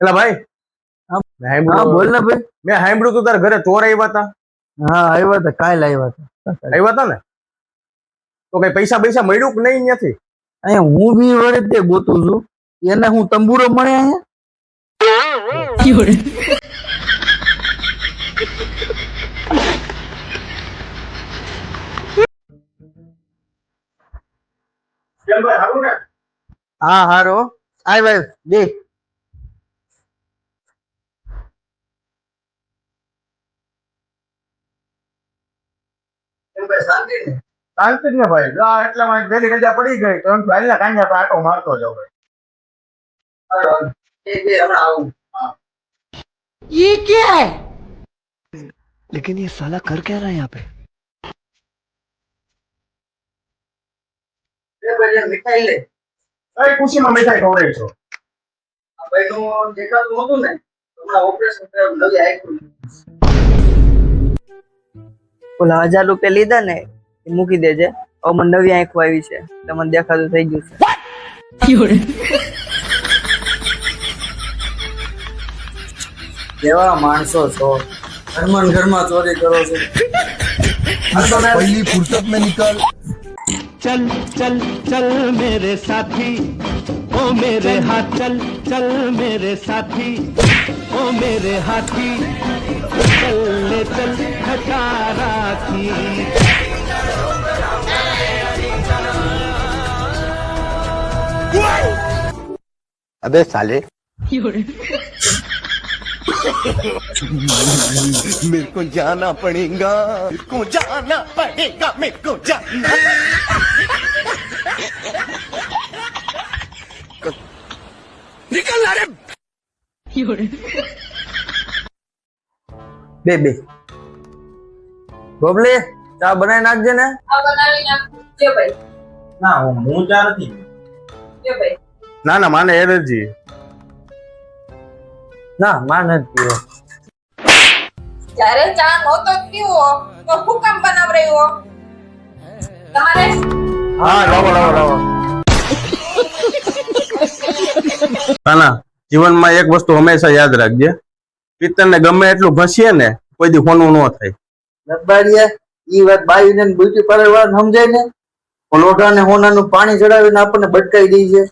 એલા ભાઈ હા બોલ ને ભાઈ. મેં સાંભળ્યું તું તારા ઘરે ચોર આવ્યા હતા. હા આવ્યા હતા, કાલ આવ્યા હતા. આવ્યા હતા ને તો કઈ પૈસા પૈસા મળ્યું કે નહીં ત્યાંથી? અહીંયા હું બી વડે તે ગોતું છું, એને હું તંબુરો મળે અહીંયા. કેમ ભાઈ હારું ને? હા હારો આય ભાઈ બે. શાંતિ જ ને ભાઈ. એટલામાં વહેલી રજા પડી ગઈ તો એમ ભાઈ કાંઈ આટો મારતો જાવ ભાઈ. ये क्या है? लेकिन ये साला कर क्या रहा है यहाँ पे? મીઠાઈ લે. કઈ ખુશીમાં મીઠાઈ ખવડાવી છો? ભાઈ નું દેખાતું હતું ને, હમણાં ઓપરેશન કરાવ્યું, નવી આંખું. ઓલા 1000 રૂપિયા લીધા ને એ મૂકી દેજે. હવે મને નવી આંખો આવી છે, તમને દેખાતું થઈ ગયું છે. કેવા માણસો છો, ઘરમાં ચોરી કરો છો. पहली फुर्सत में निकल. चल चल चल मेरे साथी, ओ मेरे हाथ चल चल मेरे साथी, ओ मेरे हाथी चल ले चल खटारा की. अबे साले मेरे को जाना पड़ेगा, मेरे को जाना पड़ेगा, मेरे को जाना. निकल रे. બે બે ગોબલે ચા બનાવી નાખજે ને. બનાવી નાખજે ભાઈ. ના હું ચા નથી. જે ભાઈ ના ના માને એલર્જી. ના માં નથી પીવો. જ્યારે ચા નહોતો જ પીવો તો શું કામ બનાવરાયો તમારે? હા લાવો લાવો લાવો. ના જીવનમાં એક વસ્તુ હંમેશા યાદ રાખજે, પિત્તરને ગમે એટલું ઘસીએ ને કોઈ દી હોનું ન થાય. લબાડિયા ઈ વાત બાઈ ને બ્યુટી પાર્લર વાળા સમજાય ને, લોઢાને હોનાનું પાણી ચડાવીને આપણને બટકાઈ દઈ છે.